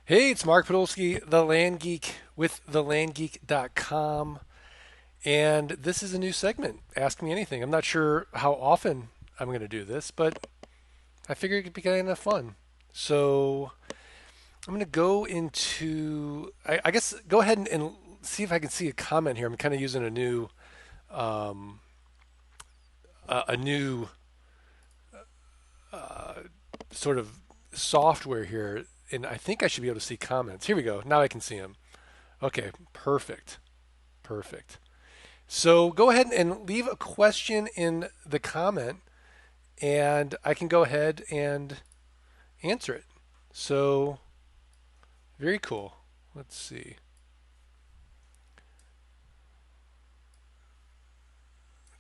Hey, it's Mark Podolsky, the Land Geek with thelandgeek.com. And this is a new segment, Ask Me Anything. I'm not sure how often I'm going to do this, but I figured it could be kind of fun. So I'm going to go into, I guess, go ahead and see if I can see a comment here. I'm kind of using um, a new sort of software here, and I think I should be able to see comments. Here we go. Now I can see them. Okay, perfect. Perfect. So go ahead and leave a question in the comment, and I can go ahead and answer it. So very cool. Let's see.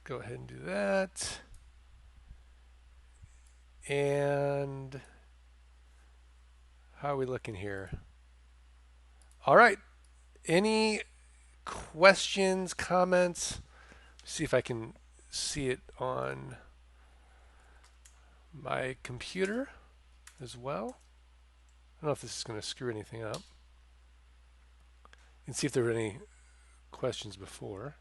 Go ahead and do that. And how are we looking here? All right. Any questions, comments? See if I can see it on my computer as well. I don't know if this is going to screw anything up. And see if there were any questions before.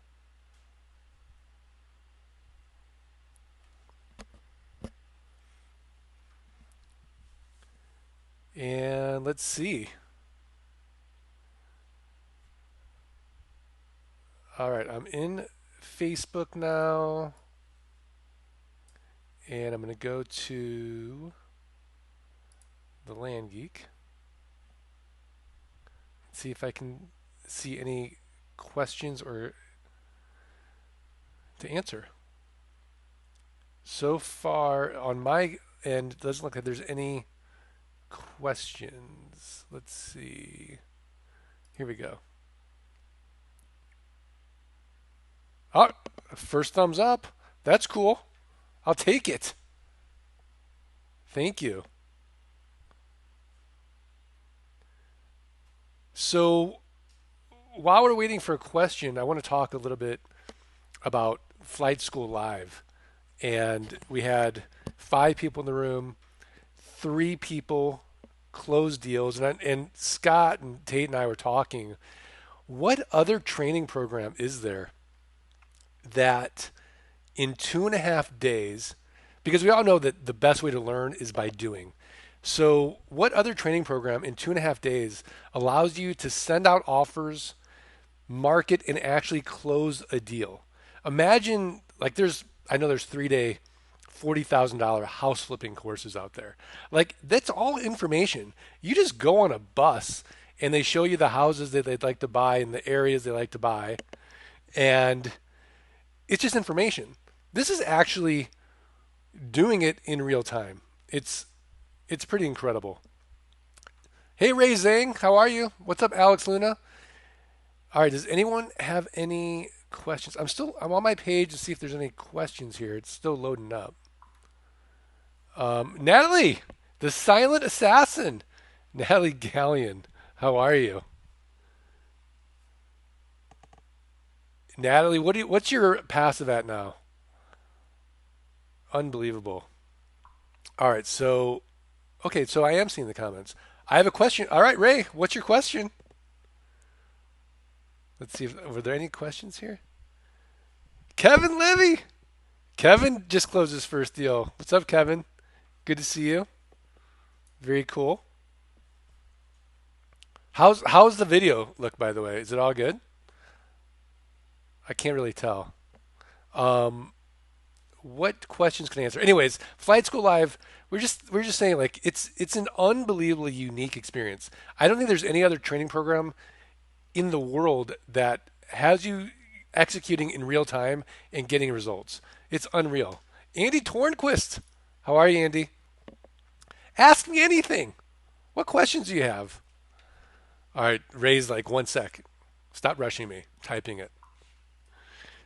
And let's see. All right, I'm in Facebook now, and I'm going to go to the Land Geek. See if I can see any questions or to answer. So far on my end, it doesn't look like there's any questions. Let's see. Here we go. Oh, first thumbs up. That's cool. I'll take it. Thank you. So while we're waiting for a question, I want to talk a little bit about Flight School Live. And we had 5 people in the room, 3 people closed deals. And Scott and Tate and I were talking. What other training program is there that in 2.5 days, because we all know that the best way to learn is by doing. So, what other training program in 2.5 days allows you to send out offers, market, and actually close a deal? Imagine, like, I know there's 3-day, $40,000 house flipping courses out there. Like, that's all information. You just go on a bus and they show you the houses that they'd like to buy and the areas they like to buy. And it's just information. This is actually doing it in real time. It's pretty incredible. Hey Ray Zhang, how are you? What's up, Alex Luna? All right, does anyone have any questions? I'm on my page to see if there's any questions here. It's still loading up. Natalie, the silent assassin, Natalie Gallion, how are you? Natalie, what's your passive at now? Unbelievable. All right, so okay, so I am seeing the comments. I have a question. All right, Ray, what's your question? Let's see if were there any questions here. Kevin Levy. Kevin just closed his first deal. What's up, Kevin? Good to see you. Very cool. How's the video look, by the way? Is it all good? I can't really tell. Um, what questions can I answer? Anyways, Flight School Live. We're just saying like it's an unbelievably unique experience. I don't think there's any other training program in the world that has you executing in real time and getting results. It's unreal. Andy Tornquist, how are you, Andy? Ask me anything. What questions do you have? All right, Ray's like 1 sec. Stop rushing me. Typing it.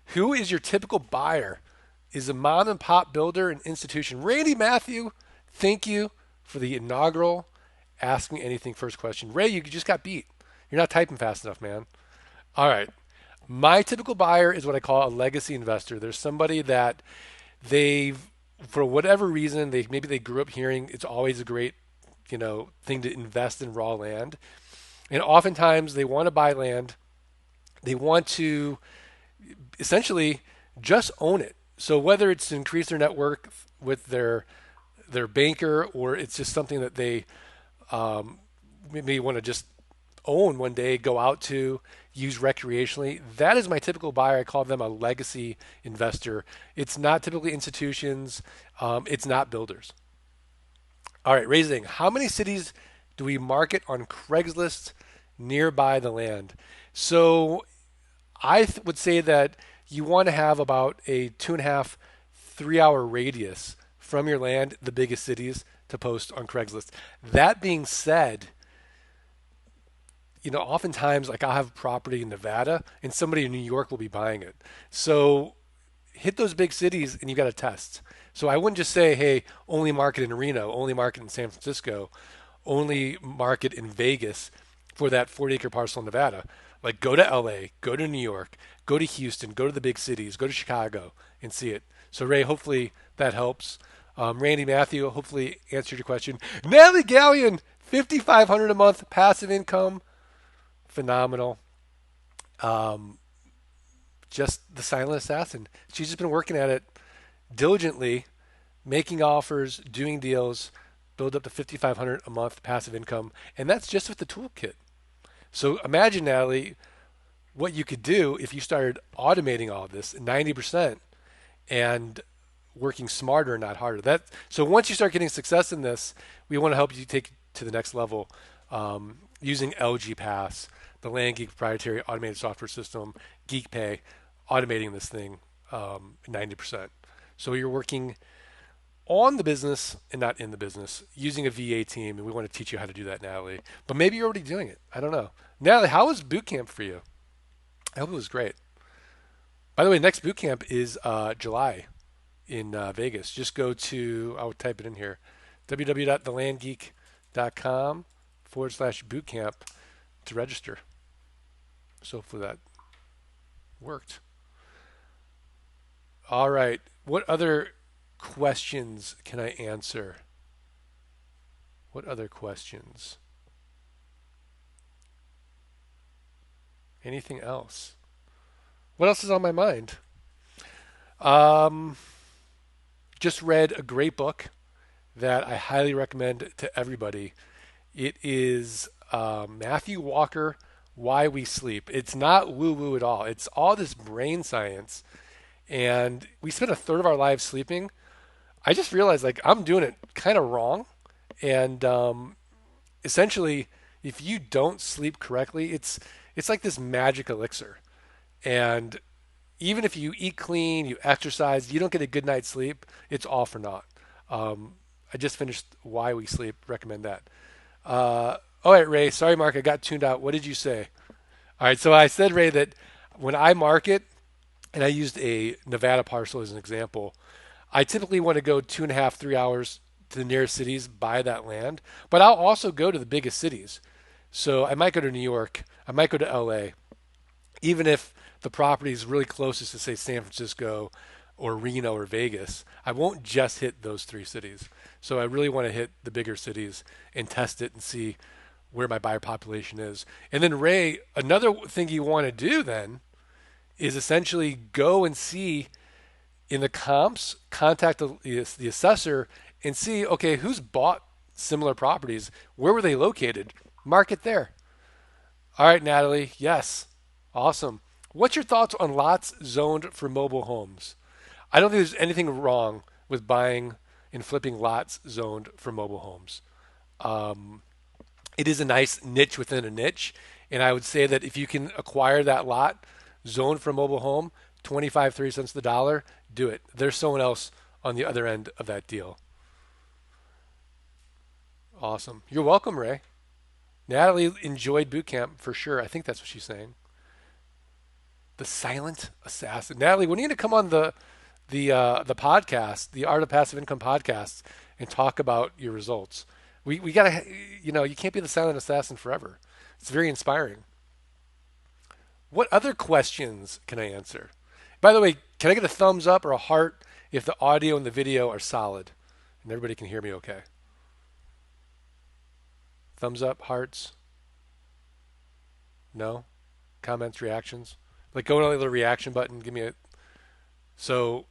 Who is your typical buyer? Is a mom and pop builder an institution? Randy Matthew, thank you for the inaugural Ask Me Anything first question. Ray, you just got beat. You're not typing fast enough, man. All right. My typical buyer is what I call a legacy investor. There's somebody that they've, for whatever reason, maybe they grew up hearing it's always a great thing to invest in raw land. And oftentimes they want to buy land. They want to essentially just own it. So whether it's to increase their net worth with their banker, or it's just something that they maybe want to just own one day, go out to use recreationally. That is my typical buyer. I call them a legacy investor. It's not typically institutions. It's not builders. All right, raising. How many cities do we market on Craigslist nearby the land? So would say that you want to have about a 2.5, 3 hour radius from your land, the biggest cities, to post on Craigslist. That being said, oftentimes like I'll have property in Nevada and somebody in New York will be buying it. So hit those big cities and you got to test. So I wouldn't just say, hey, only market in Reno, only market in San Francisco, only market in Vegas for that 40-acre parcel in Nevada. Like go to LA, go to New York, go to Houston, go to the big cities, go to Chicago and see it. So Ray, hopefully that helps. Randy Matthew, hopefully answered your question. Natalie Gallion, 5,500 a month passive income, phenomenal. Um, just the silent assassin. She's just been working at it diligently, making offers, doing deals, build up to 5,500 a month passive income, and that's just with the toolkit. So imagine, Natalie, what you could do if you started automating all of this 90% and working smarter, not harder. So once you start getting success in this, we want to help you take it to the next level using LG Pass, the Land Geek proprietary automated software system, GeekPay, automating this thing 90%. So you're working on the business and not in the business using a VA team, and we want to teach you how to do that, Natalie. But maybe you're already doing it. I don't know. Natalie, how was boot camp for you? I hope it was great. By the way, next boot camp is July in Vegas. Just go to, I'll type it in here, www.thelandgeek.com/bootcamp to register. So hopefully that worked. All right. What other questions can I answer? What other questions? Anything else? What else is on my mind? Um, just read a great book that I highly recommend to everybody. It is Matthew Walker, Why We Sleep. It's not woo woo at all. It's all this brain science. And we spend a third of our lives sleeping. I just realized like I'm doing it kind of wrong. And essentially, if you don't sleep correctly, it's like this magic elixir. And even if you eat clean, you exercise, you don't get a good night's sleep, it's all for naught. I just finished Why We Sleep. Recommend that. All right, Ray. Sorry, Mark. I got tuned out. What did you say? All right. So I said, Ray, that when I market, and I used a Nevada parcel as an example, I typically want to go 2.5, 3 hours to the nearest cities, buy that land. But I'll also go to the biggest cities. So I might go to New York. I might go to LA, even if the property is really closest to, say, San Francisco or Reno or Vegas. I won't just hit those three cities. So I really want to hit the bigger cities and test it and see where my buyer population is. And then, Ray, another thing you want to do then is essentially go and see in the comps, contact the assessor and see, okay, who's bought similar properties? Where were they located? Market there. All right, Natalie. Yes. Awesome. What's your thoughts on lots zoned for mobile homes? I don't think there's anything wrong with buying and flipping lots zoned for mobile homes. It is a nice niche within a niche. And I would say that if you can acquire that lot zoned for a mobile home, 25, 30 cents to the dollar, do it. There's someone else on the other end of that deal. Awesome. You're welcome, Ray. Natalie enjoyed boot camp for sure. I think that's what she's saying. The silent assassin. Natalie, when are you going to come on the podcast, the Art of Passive Income podcast, and talk about your results? We gotta, you can't be the silent assassin forever. It's very inspiring. What other questions can I answer? By the way, can I get a thumbs up or a heart if the audio and the video are solid and everybody can hear me okay? Thumbs up, hearts, no, comments, reactions. Like go to the little reaction button. Give me a. So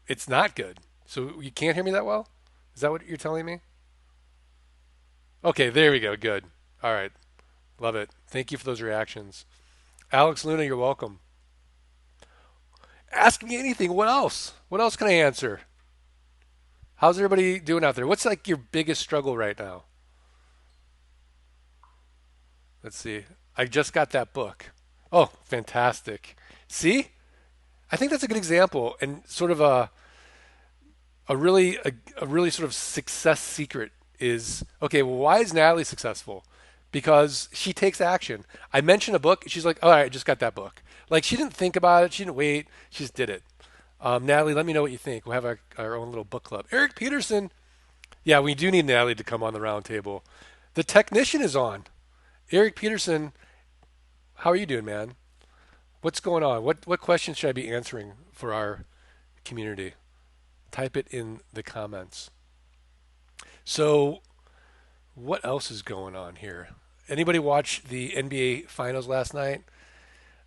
it's not good. So you can't hear me that well. Is that what you're telling me? Okay, there we go. Good. All right. Love it. Thank you for those reactions. Alex Luna, you're welcome. Ask me anything. What else? What else can I answer? How's everybody doing out there? What's like your biggest struggle right now? Let's see. I just got that book. Oh, fantastic. See? I think that's a good example and sort of a really sort of success secret is okay, well, why is Natalie successful? Because she takes action. I mentioned a book, she's like, all right, I just got that book. Like she didn't think about it, she didn't wait, she just did it. Natalie, let me know what you think. We'll have our own little book club. Eric Peterson, yeah, we do need Natalie to come on the round table. The technician is on. Eric Peterson, how are you doing, man? What's going on? What questions should I be answering for our community? Type it in the comments. So, what else is going on here? Anybody watch the NBA Finals last night?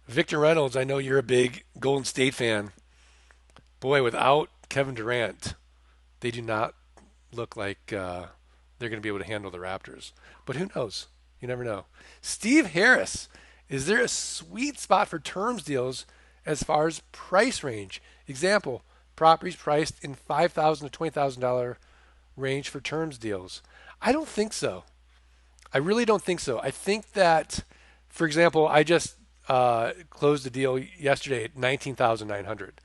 Victor Reynolds, I know you're a big Golden State fan. Boy, without Kevin Durant, they do not look like they're going to be able to handle the Raptors. But who knows? You never know. Steve Harris, is there a sweet spot for terms deals as far as price range? Example, properties priced in $5,000 to $20,000 range for terms deals. I don't think so. I really don't think so. I think that, for example, I just closed a deal yesterday at 19,900.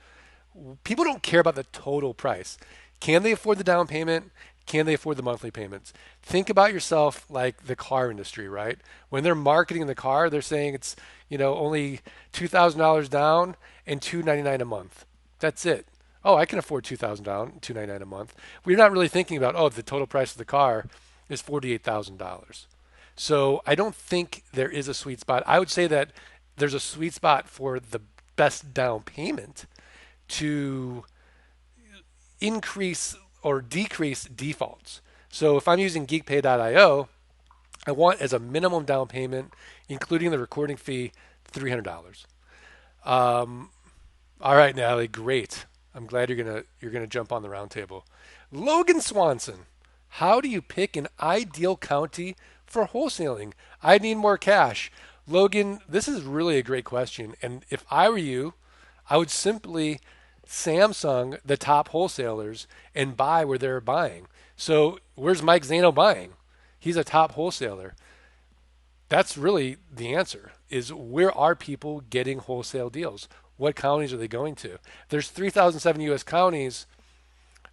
People don't care about the total price. Can they afford the down payment? Can they afford the monthly payments? Think about yourself like the car industry, right? When they're marketing the car, they're saying it's, only $2,000 down and $299 a month. That's it. Oh, I can afford 2,000 down, $299 a month. We're not really thinking about, the total price of the car is $48,000. So I don't think there is a sweet spot. I would say that there's a sweet spot for the best down payment to increase or decrease defaults. So if I'm using geekpay.io, I want as a minimum down payment, including the recording fee, $300. All right, Natalie, great. I'm glad you're gonna jump on the roundtable. Logan Swanson, how do you pick an ideal county for wholesaling? I need more cash. Logan, this is really a great question. And if I were you, I would simply Samsung the top wholesalers and buy where they're buying. So where's Mike Zano buying? He's a top wholesaler. That's really the answer is where are people getting wholesale deals? What counties are they going to? There's 3,007 U.S. counties,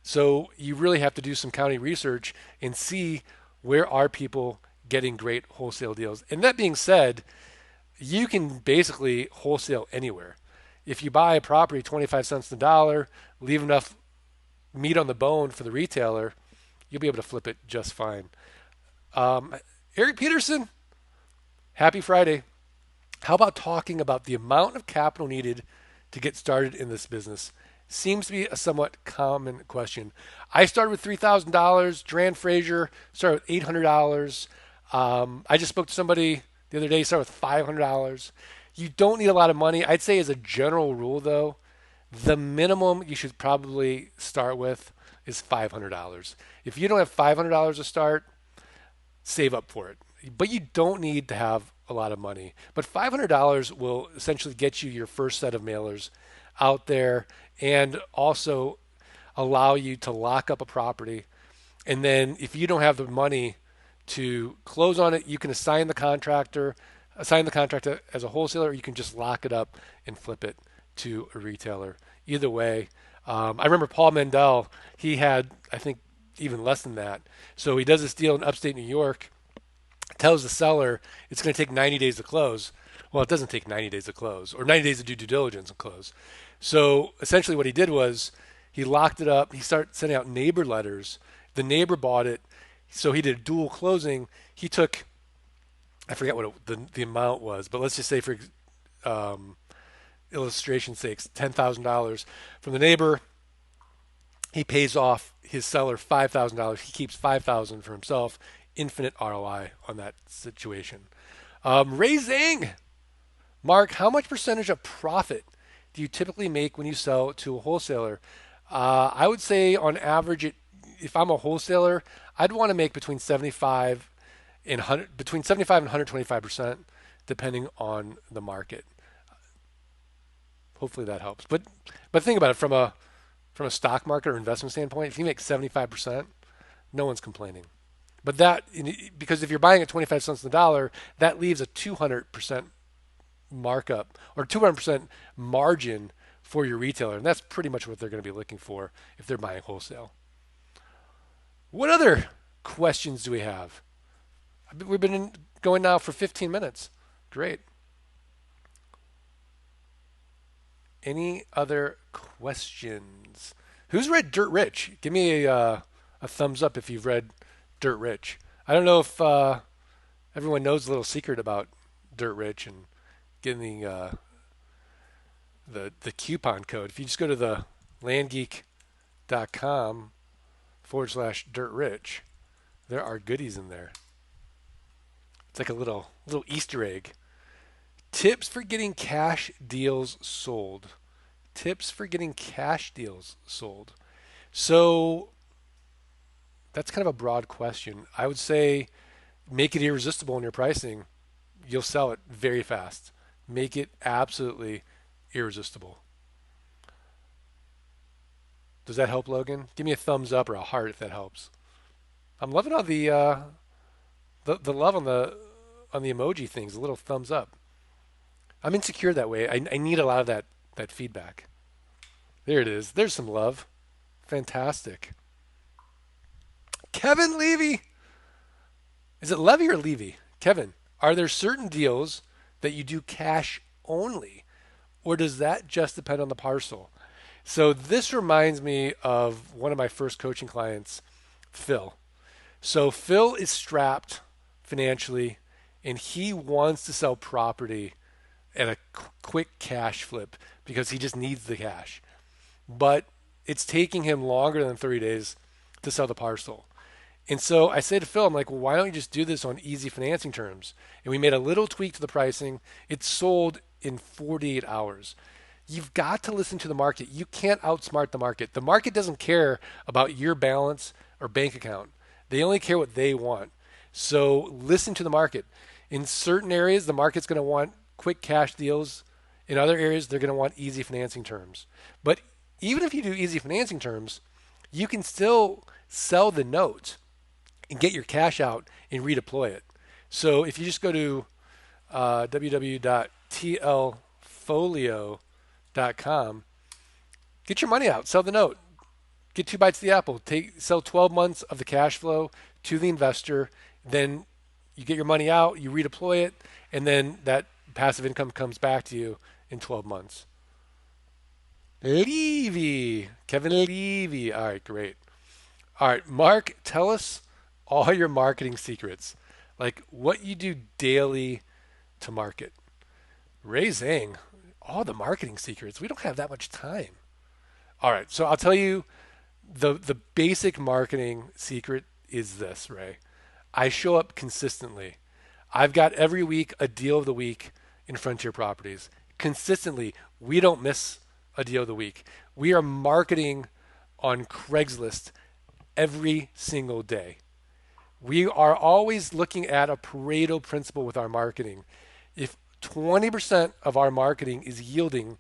so you really have to do some county research and see where are people getting great wholesale deals. And that being said, you can basically wholesale anywhere. If you buy a property 25 cents on the dollar, leave enough meat on the bone for the retailer, you'll be able to flip it just fine. Eric Peterson, happy Friday. How about talking about the amount of capital needed to get started in this business? Seems to be a somewhat common question. I started with $3,000. Dran Frazier started with $800. I just spoke to somebody the other day, started with $500. You don't need a lot of money. I'd say as a general rule, though, the minimum you should probably start with is $500. If you don't have $500 to start, save up for it. But you don't need to have a lot of money. But $500 will essentially get you your first set of mailers out there and also allow you to lock up a property. And then if you don't have the money to close on it, you can assign the contractor as a wholesaler, or you can just lock it up and flip it to a retailer. Either way, I remember Paul Mendel, he had, I think, even less than that. So he does this deal in upstate New York, tells the seller it's going to take 90 days to close. Well, it doesn't take 90 days to close, or 90 days to do due diligence and close. So essentially what he did was he locked it up. He started sending out neighbor letters. The neighbor bought it. So he did a dual closing. He took, I forget what the amount was, but let's just say for illustration's sake, $10,000 from the neighbor. He pays off his seller $5,000. He keeps $5,000 for himself. infinite ROI on that situation. Raising, Mark, how much percentage of profit do you typically make when you sell to a wholesaler? I would say on average, if I'm a wholesaler, I'd want to make between 75 and 100, between 75 and 125%, depending on the market. Hopefully that helps. But think about it from a stock market or investment standpoint. If you make 75%, no one's complaining. But that because if you're buying at 25 cents on the dollar, that leaves a 200% markup or 200% margin for your retailer, and that's pretty much what they're going to be looking for if they're buying wholesale. What other questions do we have? We've been going now for 15 minutes. Great. Any other questions? Who's read Dirt Rich? Give me a thumbs up if you've read Dirt Rich. I don't know if everyone knows the little secret about Dirt Rich and getting the coupon code. If you just go to the landgeek.com/Dirt Rich, there are goodies in there. It's like a little Easter egg. Tips for getting cash deals sold. Tips for getting cash deals sold. So that's kind of a broad question. I would say make it irresistible in your pricing. You'll sell it very fast. Make it absolutely irresistible. Does that help, Logan? Give me a thumbs up or a heart if that helps. I'm loving all the love on the emoji things. A little thumbs up. I'm insecure that way. I need a lot of that feedback. There it is. There's some love. Fantastic. Kevin Levy. Is it Levy or Levy? Kevin, are there certain deals that you do cash only, or does that just depend on the parcel? So this reminds me of one of my first coaching clients, Phil. So Phil is strapped financially, and he wants to sell property at a quick cash flip because he just needs the cash. But it's taking him longer than 30 days to sell the parcel. And so I say to Phil, I'm like, well, why don't you just do this on easy financing terms? And we made a little tweak to the pricing. It sold in 48 hours. You've got to listen to the market. You can't outsmart the market. The market doesn't care about your balance or bank account. They only care what they want. So listen to the market. In certain areas, the market's going to want quick cash deals. In other areas, they're going to want easy financing terms. But even if you do easy financing terms, you can still sell the note and get your cash out and redeploy it. So if you just go to www.tlfolio.com, get your money out, sell the note, get 2 bites of the apple, sell 12 months of the cash flow to the investor, then you get your money out, you redeploy it, and then that passive income comes back to you in 12 months. Levy, Kevin Levy. All right, great. All right, Mark, tell us all your marketing secrets, like what you do daily to market. Ray Zhang, all the marketing secrets. We don't have that much time. All right, so I'll tell you the basic marketing secret is this, Ray. I show up consistently. I've got every week a deal of the week in Frontier Properties. Consistently, we don't miss a deal of the week. We are marketing on Craigslist every single day. We are always looking at a Pareto principle with our marketing. If 20% of our marketing is yielding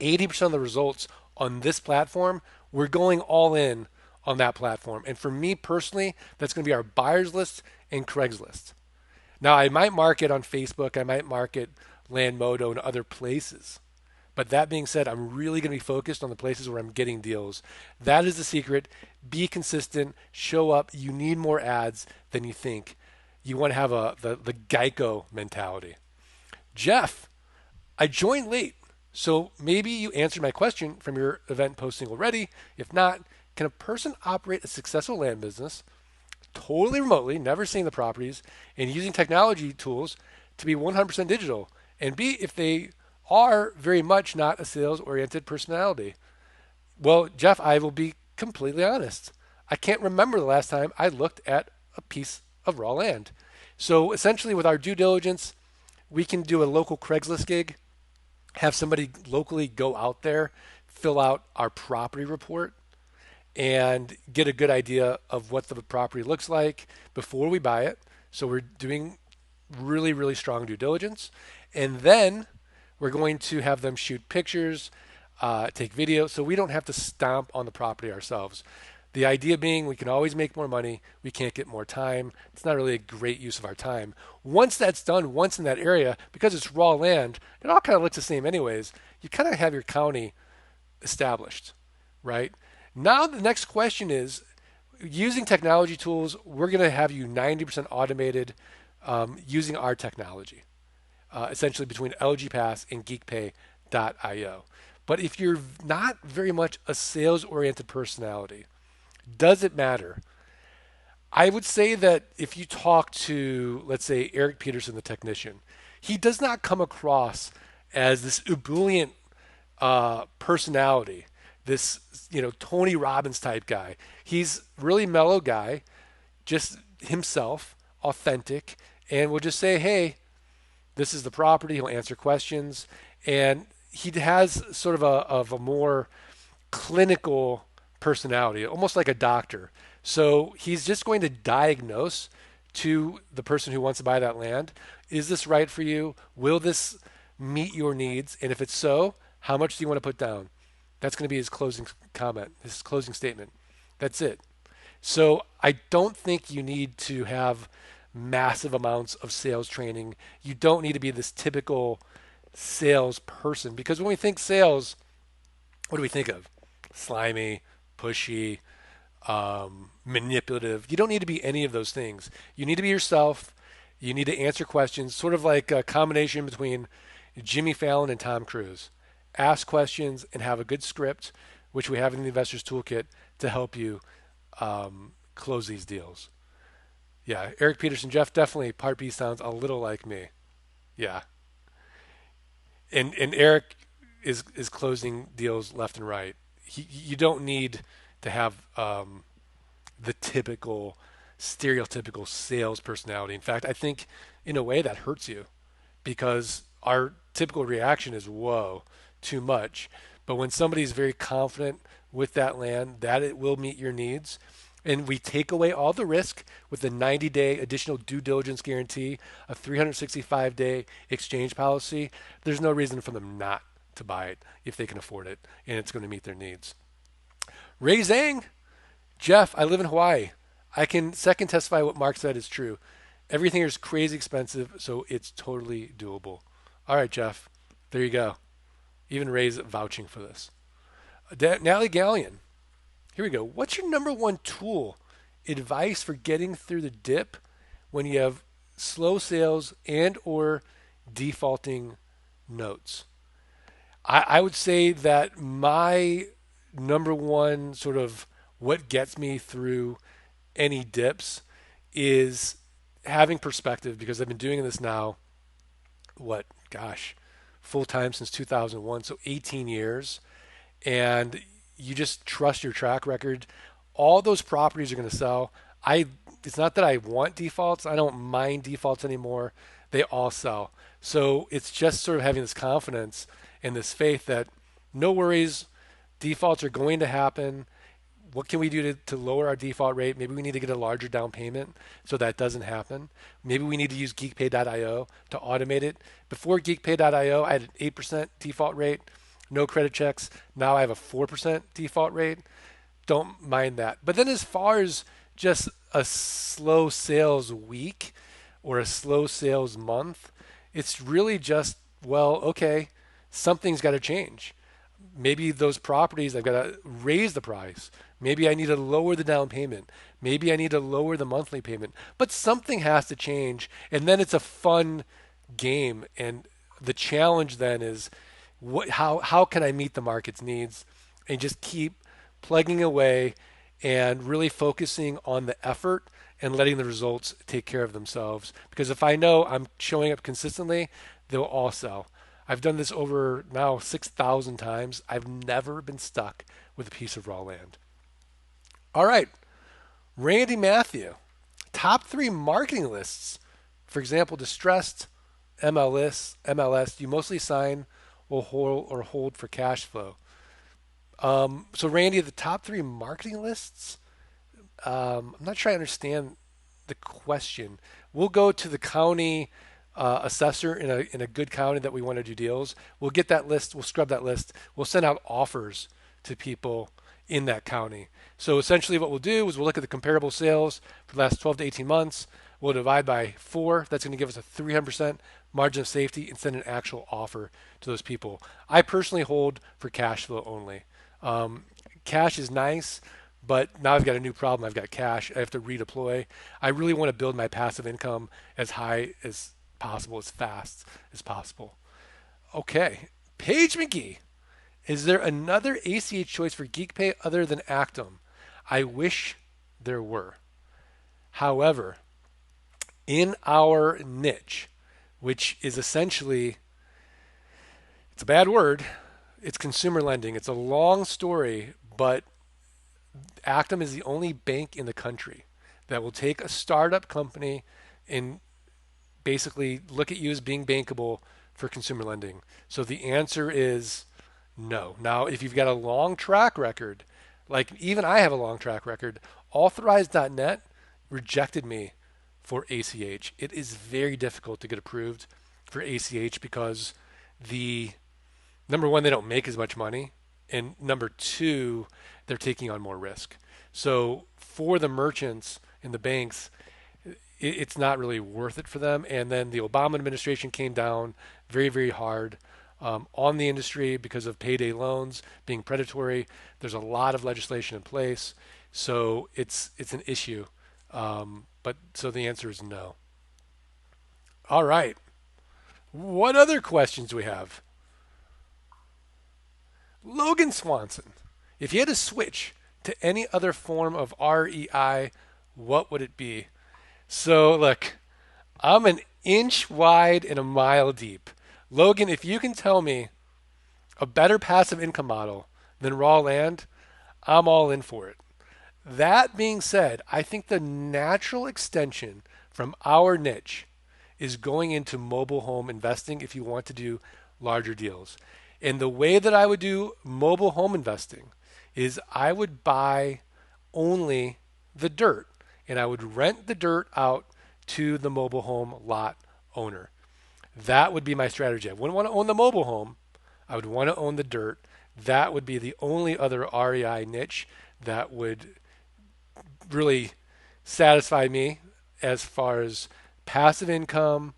80% of the results on this platform, we're going all in on that platform. And for me personally, that's going to be our buyers list and Craigslist. Now, I might market on Facebook, I might market Landmodo and other places. But that being said, I'm really going to be focused on the places where I'm getting deals. That is the secret. Be consistent. Show up. You need more ads than you think. You want to have the Geico mentality. Jeff, I joined late, so maybe you answered my question from your event posting already. If not, can a person operate a successful land business totally remotely, never seeing the properties, and using technology tools to be 100% digital? And B, if they are very much not a sales-oriented personality? Well, Jeff, I will be completely honest. I can't remember the last time I looked at a piece of raw land. So essentially, with our due diligence, we can do a local Craigslist gig, have somebody locally go out there, fill out our property report, and get a good idea of what the property looks like before we buy it. So we're doing really, really strong due diligence. And then we're going to have them shoot pictures, take video, so we don't have to stomp on the property ourselves. The idea being we can always make more money, we can't get more time. It's not really a great use of our time. Once that's done, once in that area, because it's raw land, it all kind of looks the same anyways, you kind of have your county established, right? Now the next question is, using technology tools, we're going to have you 90% automated using our technology, essentially between LG Pass and GeekPay.io. But if you're not very much a sales-oriented personality, does it matter? I would say that if you talk to, let's say, Eric Peterson, the technician, he does not come across as this ebullient personality, this Tony Robbins type guy. He's really mellow guy, just himself, authentic, and will just say, "Hey, this is the property." He'll answer questions, and he has sort of a more clinical personality, almost like a doctor. So he's just going to diagnose to the person who wants to buy that land, is this right for you? Will this meet your needs? And if it's so, how much do you want to put down? That's going to be his closing comment, his closing statement. That's it. So I don't think you need to have massive amounts of sales training. You don't need to be this typical sales person, because when we think sales, what do we think of? Slimy, pushy, manipulative. You don't need to be any of those things. You need to be yourself. You need to answer questions, sort of like a combination between Jimmy Fallon and Tom Cruise. Ask questions and have a good script, which we have in the Investors Toolkit to help you close these deals. Yeah, Eric Peterson, Jeff, definitely Part B sounds a little like me. Yeah, and Eric is closing deals left and right. You don't need to have the typical, stereotypical sales personality. In fact, I think in a way that hurts you, because our typical reaction is, whoa, too much. But when somebody's very confident with that land, that it will meet your needs, and we take away all the risk with the 90-day additional due diligence guarantee, a 365-day exchange policy, there's no reason for them not to buy it if they can afford it and it's going to meet their needs. Ray Zhang, Jeff, I live in Hawaii. I can second testify what Mark said is true. Everything here is crazy expensive, so it's totally doable. All right, Jeff, there you go. Even Ray's vouching for this. Natalie Gallion, here we go. What's your number one tool, advice for getting through the dip when you have slow sales and or defaulting notes? I would say that my number one sort of what gets me through any dips is having perspective, because I've been doing this now, what, gosh, full time since 2001, so 18 years. And you just trust your track record. All those properties are going to sell. It's not that I want defaults. I don't mind defaults anymore. They all sell. So it's just sort of having this confidence and this faith that no worries, defaults are going to happen. What can we do to lower our default rate? Maybe we need to get a larger down payment so that doesn't happen. Maybe we need to use GeekPay.io to automate it. Before GeekPay.io, I had an 8% default rate, no credit checks. Now I have a 4% default rate. Don't mind that. But then as far as just a slow sales week or a slow sales month, it's really just, well, okay, something's got to change. Maybe those properties, I've got to raise the price. Maybe I need to lower the down payment. Maybe I need to lower the monthly payment. But something has to change. And then it's a fun game. And the challenge then is, how can I meet the market's needs, and just keep plugging away and really focusing on the effort and letting the results take care of themselves. Because if I know I'm showing up consistently, they'll all sell. I've done this over now 6,000 times. I've never been stuck with a piece of raw land. All right, Randy Matthew, top three marketing lists, for example, distressed MLS, you mostly sign or hold for cash flow. So Randy, the top three marketing lists, I'm not sure I understand the question. We'll go to the county assessor in a good county that we want to do deals. We'll get that list. We'll scrub that list. We'll send out offers to people in that county. So essentially, what we'll do is we'll look at the comparable sales for the last 12 to 18 months. We'll divide by 4. That's going to give us a 300% margin of safety and send an actual offer to those people. I personally hold for cash flow only. Cash is nice, but now I've got a new problem. I've got cash. I have to redeploy. I really want to build my passive income as high as possible, as fast as possible. Okay. Paige McGee. Is there another ACH choice for GeekPay other than Actum? I wish there were. However, in our niche, which is essentially, it's a bad word, it's consumer lending. It's a long story, but Actum is the only bank in the country that will take a startup company and basically look at you as being bankable for consumer lending. So the answer is no. Now, if you've got a long track record, like even I have a long track record, Authorize.net rejected me for ACH. It is very difficult to get approved for ACH because the number one, they don't make as much money, and number two, they're taking on more risk. So for the merchants and the banks, it's not really worth it for them. And then the Obama administration came down very, very hard on the industry because of payday loans being predatory. There's a lot of legislation in place, so it's an issue. But so the answer is no. All right. What other questions do we have? Logan Swanson. If you had to switch to any other form of REI, what would it be? So look, I'm an inch wide and a mile deep. Logan, if you can tell me a better passive income model than raw land, I'm all in for it. That being said, I think the natural extension from our niche is going into mobile home investing if you want to do larger deals. And the way that I would do mobile home investing is I would buy only the dirt and I would rent the dirt out to the mobile home lot owner. That would be my strategy. I wouldn't want to own the mobile home. I would want to own the dirt. That would be the only other REI niche that would really satisfy me as far as passive income,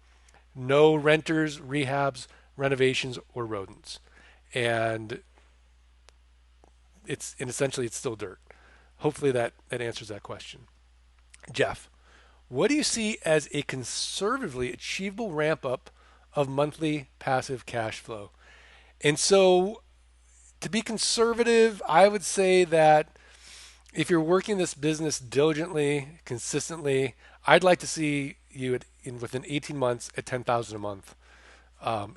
no renters, rehabs, renovations, or rodents. And essentially it's still dirt. Hopefully that answers that question. Jeff, what do you see as a conservatively achievable ramp up of monthly passive cash flow? And so to be conservative, I would say that if you're working this business diligently, consistently, I'd like to see you within 18 months at 10,000 a month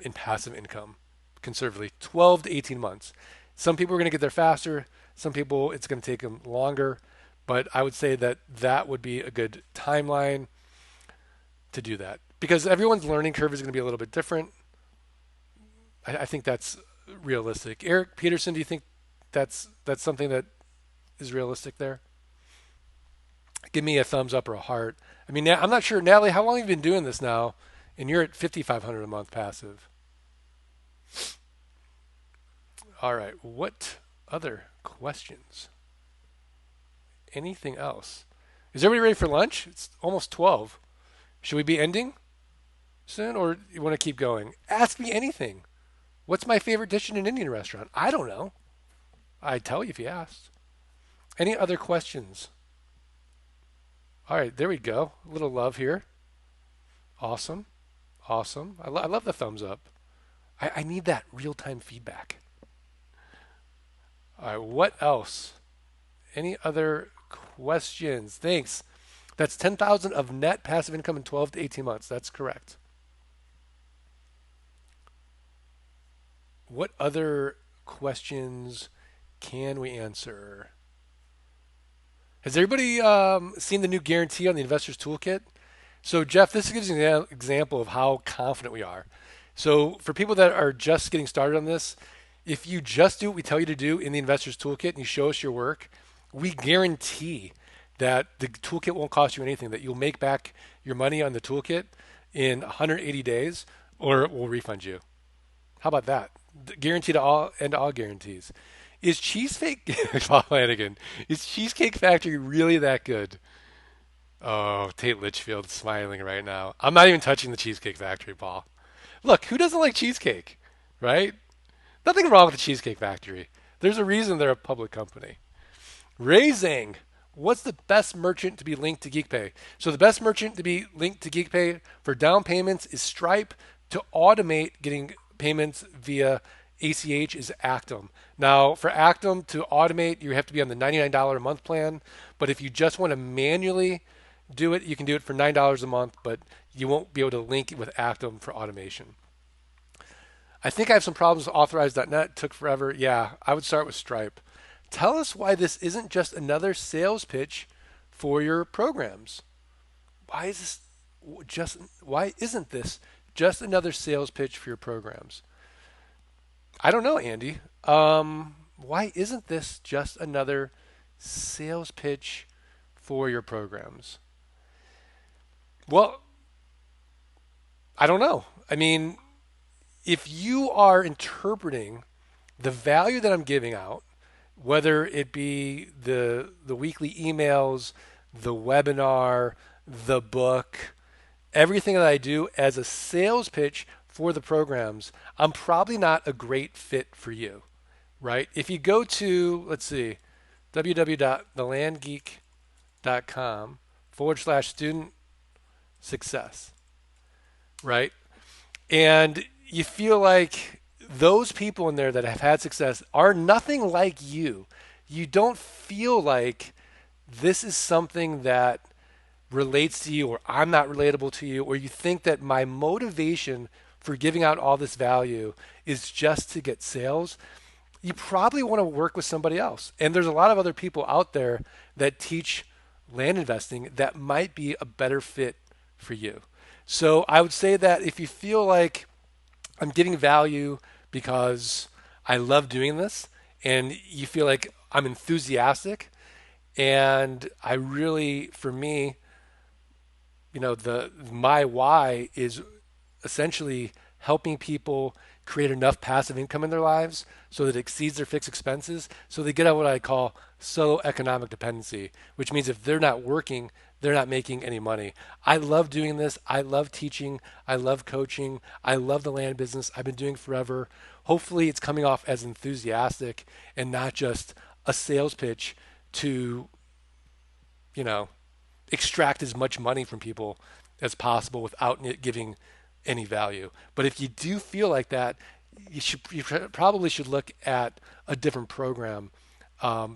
in passive income, conservatively, 12 to 18 months. Some people are going to get there faster. Some people it's going to take them longer. But I would say that that would be a good timeline to do that because everyone's learning curve is going to be a little bit different. I think that's realistic. Eric Peterson, do you think that's something that is realistic there? Give me a thumbs up or a heart. I mean, I'm not sure, Natalie, how long have you been doing this now? And you're at 5,500 a month passive. All right. What other questions? Anything else? Is everybody ready for lunch? It's almost 12. Should we be ending soon or you want to keep going? Ask me anything. What's my favorite dish in an Indian restaurant? I don't know. I'd tell you if you asked. Any other questions? All right, there we go. A little love here. Awesome. Awesome. I love the thumbs up. I need that real time feedback. All right, what else? Any other questions? Thanks. That's 10,000 of net passive income in 12 to 18 months. That's correct. What other questions can we answer? Has everybody seen the new guarantee on the Investor's Toolkit? So, Jeff, this gives you an example of how confident we are. So, for people that are just getting started on this, if you just do what we tell you to do in the Investor's Toolkit and you show us your work, we guarantee that the toolkit won't cost you anything, that you'll make back your money on the toolkit in 180 days, or it will refund you. How about that? Guaranteed to all and all guarantees. Is Cheesecake Paul Flanagan? Is Cheesecake Factory really that good? Oh, Tate Litchfield's smiling right now. I'm not even touching the Cheesecake Factory, Paul. Look, who doesn't like cheesecake, right? Nothing wrong with the Cheesecake Factory. There's a reason they're a public company. Raising. What's the best merchant to be linked to GeekPay? So the best merchant to be linked to GeekPay for down payments is Stripe. To automate getting payments via ACH is Actum. Now, for Actum to automate, you have to be on the $99 a month plan. But if you just want to manually do it, you can do it for $9 a month, but you won't be able to link it with Actum for automation. I think I have some problems with authorize.net. It took forever. Yeah, I would start with Stripe. Tell us why this isn't just another sales pitch for your programs. Why is this just why isn't this just another sales pitch for your programs? I don't know, Andy. Why isn't this just another sales pitch for your programs? Well, I don't know. I mean, if you are interpreting the value that I'm giving out, whether it be the weekly emails, the webinar, the book, everything that I do as a sales pitch for the programs, I'm probably not a great fit for you, right? If you go to, let's see, www.thelandgeek.com/student success, right? And you feel like those people in there that have had success are nothing like you. You don't feel like this is something that relates to you, or I'm not relatable to you, or you think that my motivation for giving out all this value is just to get sales, you probably want to work with somebody else. And there's a lot of other people out there that teach land investing that might be a better fit for you. So I would say that if you feel like I'm giving value because I love doing this and you feel like I'm enthusiastic and I really, for me, the my why is essentially helping people create enough passive income in their lives so that it exceeds their fixed expenses, so they get out what I call solo economic dependency, which means if they're not working, they're not making any money. I love doing this. I love teaching. I love coaching. I love the land business. I've been doing forever. Hopefully it's coming off as enthusiastic and not just a sales pitch to, you know, extract as much money from people as possible without it giving any value. But if you do feel like that, you probably should look at a different program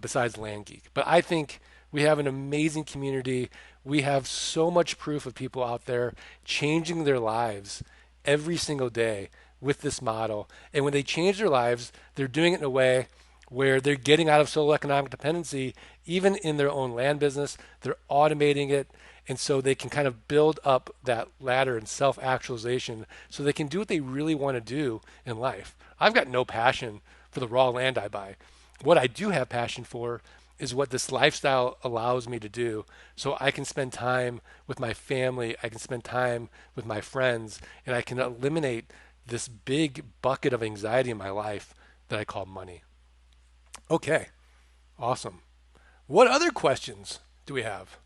besides Land Geek. But I think we have an amazing community. We have so much proof of people out there changing their lives every single day with this model. And when they change their lives, they're doing it in a way where they're getting out of solo economic dependency, even in their own land business. They're automating it. And so they can kind of build up that ladder and self actualization so they can do what they really want to do in life. I've got no passion for the raw land I buy. What I do have passion for is what this lifestyle allows me to do. So I can spend time with my family, I can spend time with my friends, and I can eliminate this big bucket of anxiety in my life that I call money. Okay, awesome. What other questions do we have?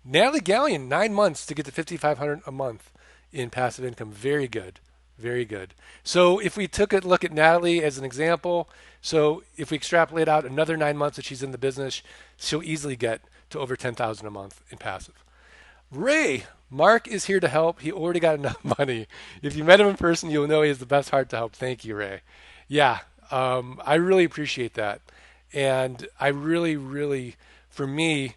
Natalie Gallion, 9 months to get to 5,500 a month in passive income. Very good. Very good. So if we took a look at Natalie as an example, so if we extrapolate out another 9 months that she's in the business, she'll easily get to over 10,000 a month in passive. Ray, Mark is here to help. He already got enough money. If you met him in person, you'll know he has the best heart to help. Thank you, Ray. Yeah, I really appreciate that. And I really, really, for me,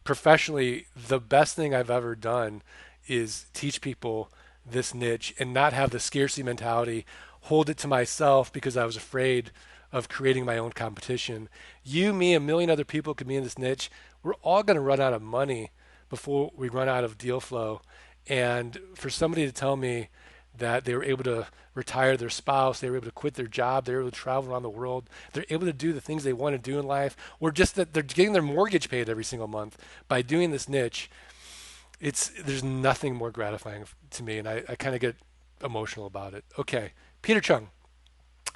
professionally, the best thing I've ever done is teach people this niche and not have the scarcity mentality, hold it to myself because I was afraid of creating my own competition. You, me, a million other people could be in this niche. We're all going to run out of money before we run out of deal flow. And for somebody to tell me that they were able to retire their spouse, they were able to quit their job, they were able to travel around the world, they're able to do the things they want to do in life, or just that they're getting their mortgage paid every single month by doing this niche, there's nothing more gratifying to me, and I kind of get emotional about it. Okay, Peter Chung,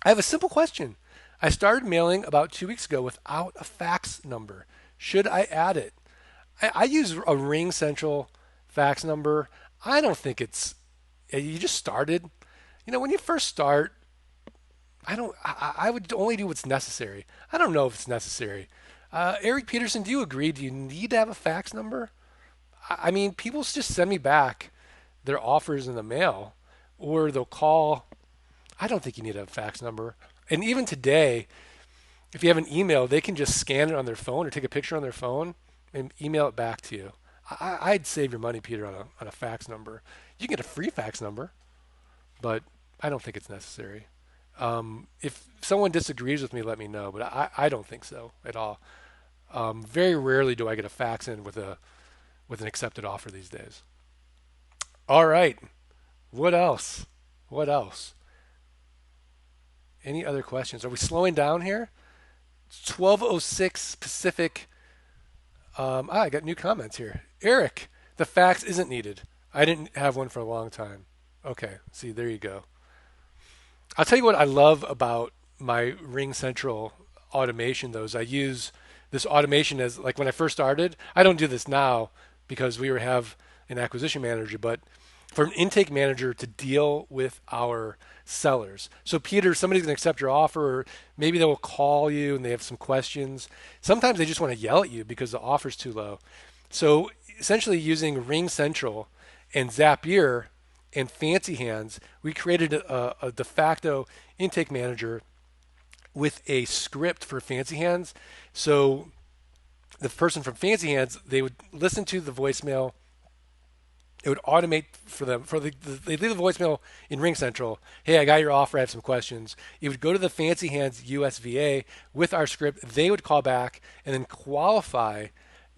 I have a simple question. I started mailing about 2 weeks ago without a fax number. Should I add it? I use a Ring Central fax number. I don't think you just started. When you first start, I would only do what's necessary. I don't know if it's necessary. Eric Peterson, do you agree? Do you need to have a fax number? I mean, people just send me back their offers in the mail, or they'll call. I don't think you need a fax number. And even today, if you have an email, they can just scan it on their phone or take a picture on their phone and email it back to you. I'd save your money, Peter, on a fax number. You can get a free fax number, but I don't think it's necessary. If someone disagrees with me, let me know, but I don't think so at all. Very rarely do I get a fax in with an accepted offer these days. All right. What else? What else? Any other questions? Are we slowing down here? It's 12:06 Pacific. I got new comments here. Eric, the fax isn't needed. I didn't have one for a long time. Okay, see, there you go. I'll tell you what I love about my Ring Central automation, though, is I use this automation as, like, when I first started. I don't do this now because we have an acquisition manager, but for an intake manager to deal with our sellers. So, Peter, somebody's going to accept your offer, or maybe they will call you and they have some questions. Sometimes they just want to yell at you because the offer's too low. So, essentially, using Ring Central and Zapier and Fancy Hands, we created a de facto intake manager with a script for Fancy Hands. So, the person from Fancy Hands, they would listen to the voicemail. It would automate for them. They leave the voicemail in Ring Central. Hey, I got your offer. I have some questions. It would go to the Fancy Hands USVA with our script. They would call back and then qualify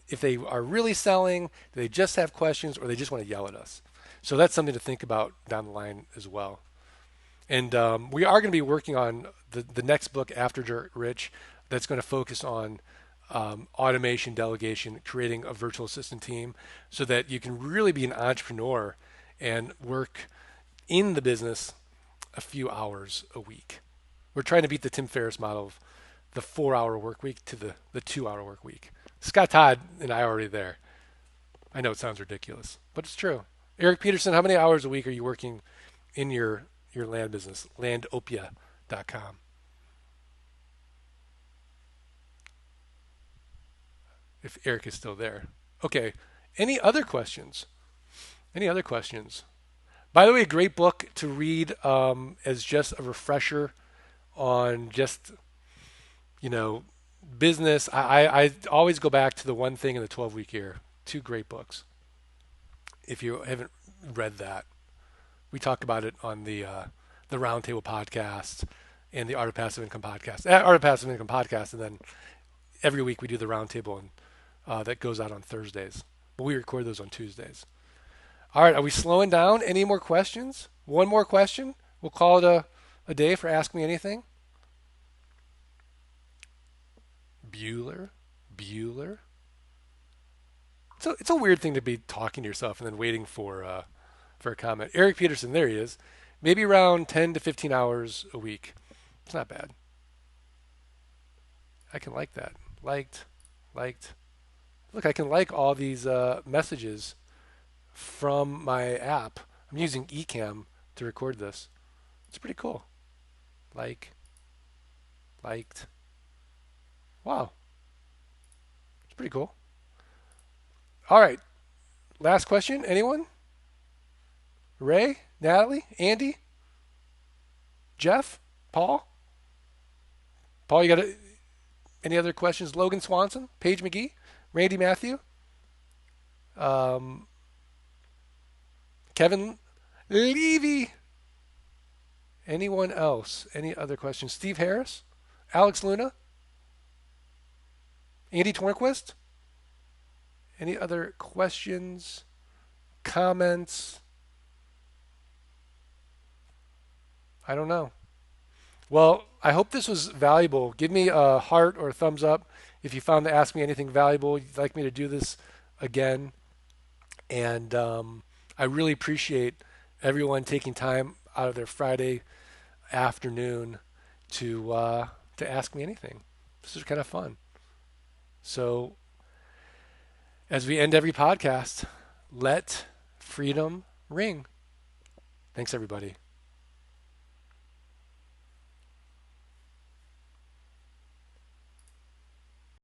if they are really selling, do they just have questions, or they just want to yell at us. So that's something to think about down the line as well. And we are going to be working on the next book after Dirt Rich that's going to focus on automation, delegation, creating a virtual assistant team so that you can really be an entrepreneur and work in the business a few hours a week. We're trying to beat the Tim Ferriss model of the 4-hour work week to the 2-hour work week. Scott Todd and I are already there. I know it sounds ridiculous, but it's true. Eric Peterson, how many hours a week are you working in your land business? Landopia.com. If Eric is still there. Okay. Any other questions? Any other questions? By the way, a great book to read as just a refresher on just, business. I always go back to The One Thing in the 12-Week Year. Two great books. If you haven't read that, we talk about it on the Roundtable podcast and the Art of Passive Income podcast. Art of Passive Income podcast, and then every week we do the Roundtable, and that goes out on Thursdays. But we record those on Tuesdays. All right, are we slowing down? Any more questions? One more question? We'll call it a day for Ask Me Anything. Bueller. So it's a weird thing to be talking to yourself and then waiting for a comment. Eric Peterson, there he is. Maybe around 10 to 15 hours a week. It's not bad. I can like that. Liked. Look, I can like all these messages from my app. I'm using Ecamm to record this. It's pretty cool. Liked. Wow. It's pretty cool. All right. Last question. Anyone? Ray? Natalie? Andy? Jeff? Paul? Paul, you got any other questions? Logan Swanson? Paige McGee? Randy Matthew? Kevin Levy? Anyone else? Any other questions? Steve Harris? Alex Luna, Andy Tornquist. Any other questions, comments? I don't know. Well, I hope this was valuable. Give me a heart or a thumbs up if you found the Ask Me Anything valuable. You'd like me to do this again. And I really appreciate everyone taking time out of their Friday afternoon to ask me anything. This is kind of fun. So, as we end every podcast, let freedom ring. Thanks, everybody.